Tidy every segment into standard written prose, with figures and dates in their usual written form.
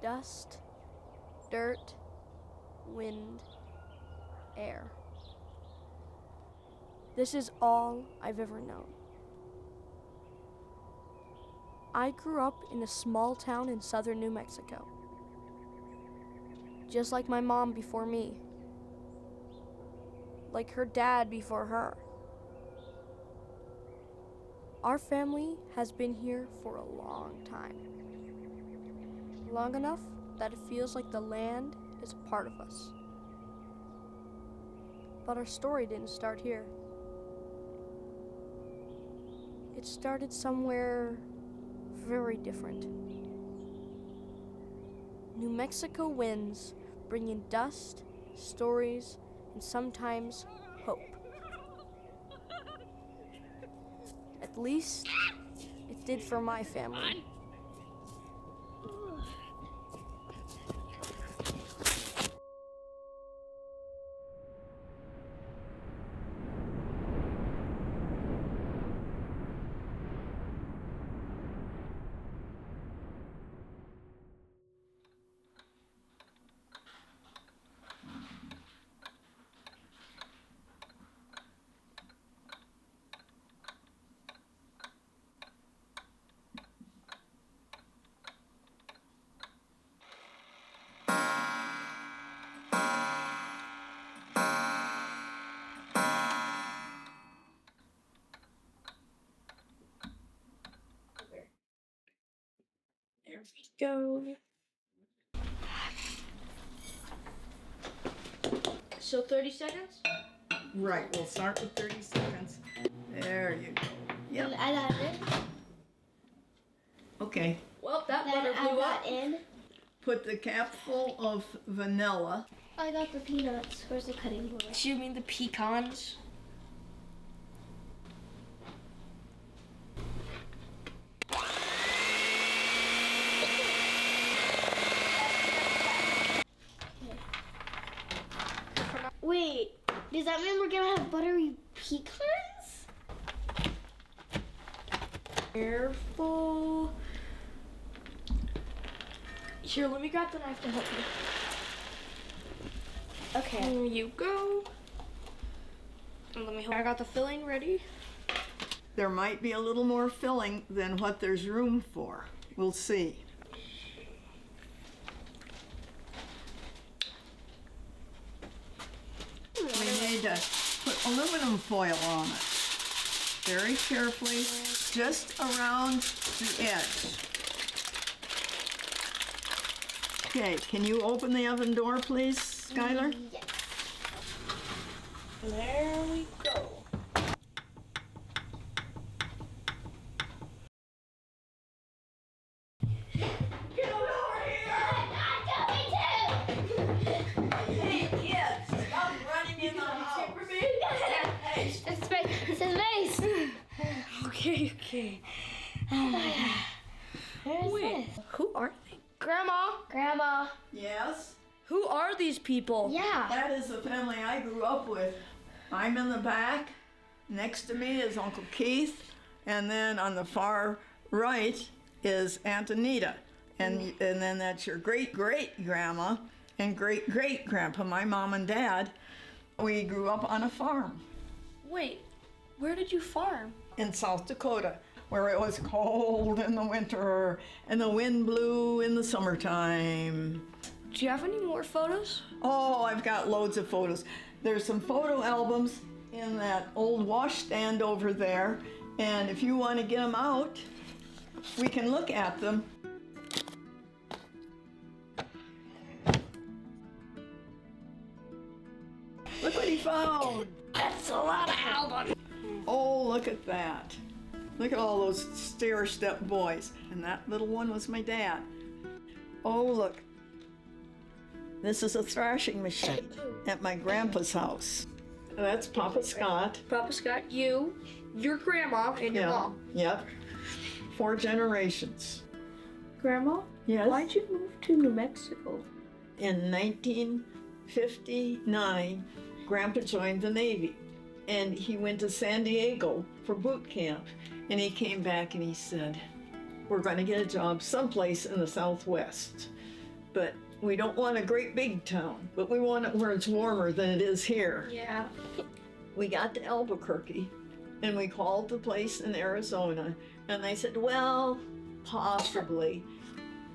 dust, dirt, wind, air. This is all I've ever known. I grew up in a small town in southern New Mexico, just like my mom before me, like her dad before her. Our family has been here for a long time, long enough that it feels like the land is a part of us. But our story didn't start here. It started somewhere very different. New Mexico winds bring in dust, stories, and sometimes hope. At least, it did for my family. There we go. So 30 seconds? Right, we'll start with 30 seconds. There you go. Yep. I got it. Okay. Well, that Then butter I blew up. got in. Put the cap full of vanilla. I got the peanuts. Where's the cutting board? Do you mean the pecans? Wait, does that mean we're gonna have buttery pecans? Careful. Here, let me grab the knife to help you. Okay. There you go. And let me hold. I got the filling ready. There might be a little more filling than what there's room for. We'll see. We need to put aluminum foil on it. Very carefully, just around the edge. Okay, can you open the oven door, please, Skylar? Yes. There we go. Get over here! Hey, kids, stop running in the house. Hey, It's a vase. Okay. Where's Wait, this? who are they? Grandma? Grandma. yes? Who are these people? Yeah. That is the family I grew up with. I'm in the back. Next to me is Uncle Keith. And then on the far right is Aunt Anita. And then that's your great-great-grandma and great-great-grandpa, my mom and dad. We grew up on a farm Wait, where did you farm? in South Dakota, where it was cold in the winter and the wind blew in the summertime. Do you have any more photos? Oh, I've got loads of photos. There's some photo albums in that old washstand over there, and if you want to get them out, we can look at them. Look what he found. That's a lot of albums. Oh, look at that. Look at all those stair-step boys. And that little one was my dad. Oh, look. This is a thrashing machine at my grandpa's house. That's Papa Scott. Papa Scott, you, your grandma, and your mom. Yep. 4 generations. Grandma? Yes? Why'd you move to New Mexico? In 1959, Grandpa joined the Navy. And he went to San Diego for boot camp. And he came back and he said, we're going to get a job someplace in the Southwest. but we don't want a great big town, but we want it where it's warmer than it is here. Yeah. We got to Albuquerque and we called the place in Arizona and they said, well, possibly.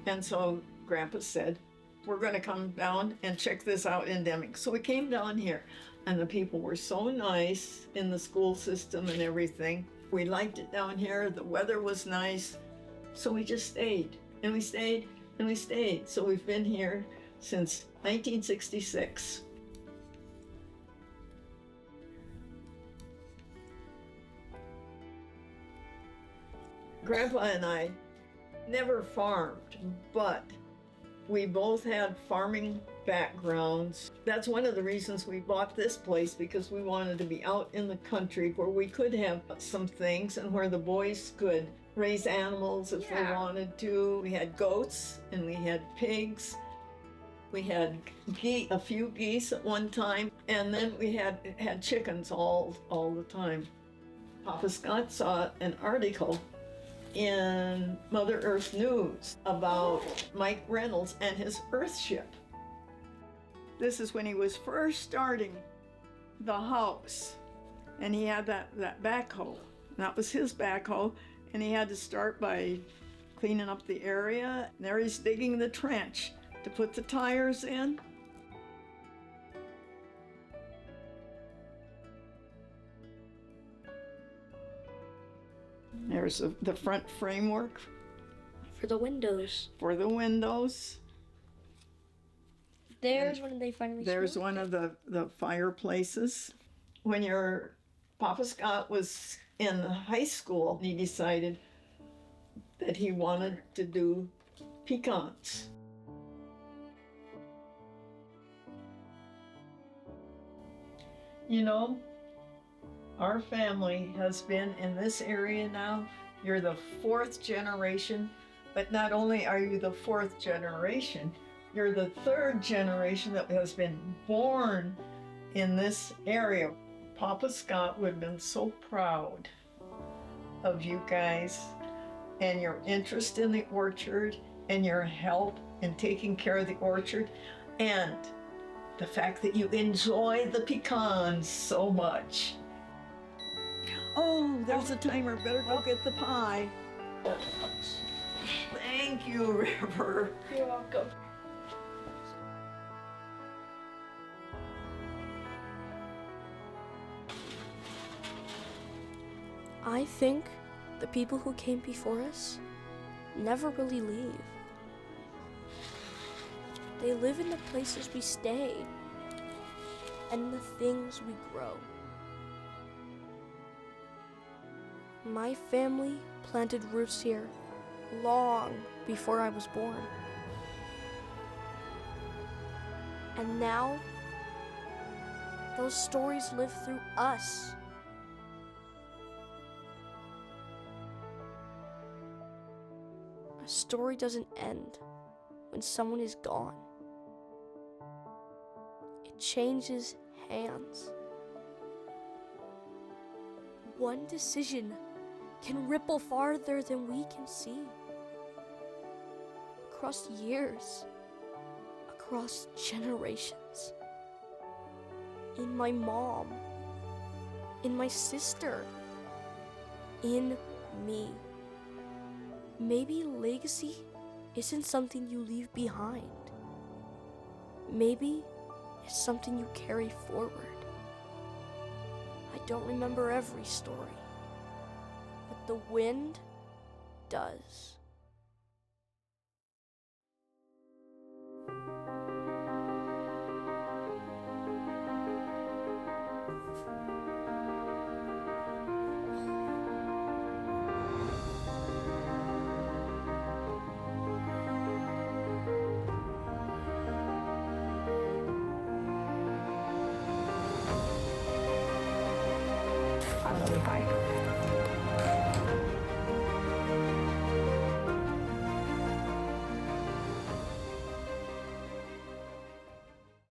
And so Grandpa said, we're going to come down and check this out in Deming. So we came down here and the people were so nice in the school system and everything. We liked it down here. The weather was nice. So we just stayed and we stayed and we stayed. So we've been here since 1966. Grandpa and I never farmed, but we both had farming backgrounds. That's one of the reasons we bought this place, because we wanted to be out in the country where we could have some things and where the boys could raise animals if they wanted to. We had goats and we had pigs. We had a few geese at one time, and then we had chickens all the time. Papa Scott saw an article in Mother Earth News about Mike Reynolds and his Earthship. This is when he was first starting the house, and he had that backhoe. That was his backhoe, and he had to start by cleaning up the area. And there he's digging the trench to put the tires in. There's the front framework For the windows. for the windows. There's when they finally There's smoked one it. of the fireplaces. When your Papa Scott was in high school, he decided that he wanted to do pecans. You know, our family has been in this area now. You're the fourth generation, but not only are you the fourth generation, you're the third generation that has been born in this area. Papa Scott would have been so proud of you guys and your interest in the orchard and your help in taking care of the orchard and the fact that you enjoy the pecans so much. Oh, there's a timer. Better go get the pie. Thank you, River. You're welcome. I think the people who came before us never really leave. They live in the places we stay and in the things we grow. My family planted roots here long before I was born. And now, those stories live through us. A story doesn't end when someone is gone. It changes hands. One decision can ripple farther than we can see. Across years, across generations. In my mom, in my sister, in me. Maybe legacy isn't something you leave behind. Maybe it's something you carry forward. I don't remember every story, but the wind does. I love the pie.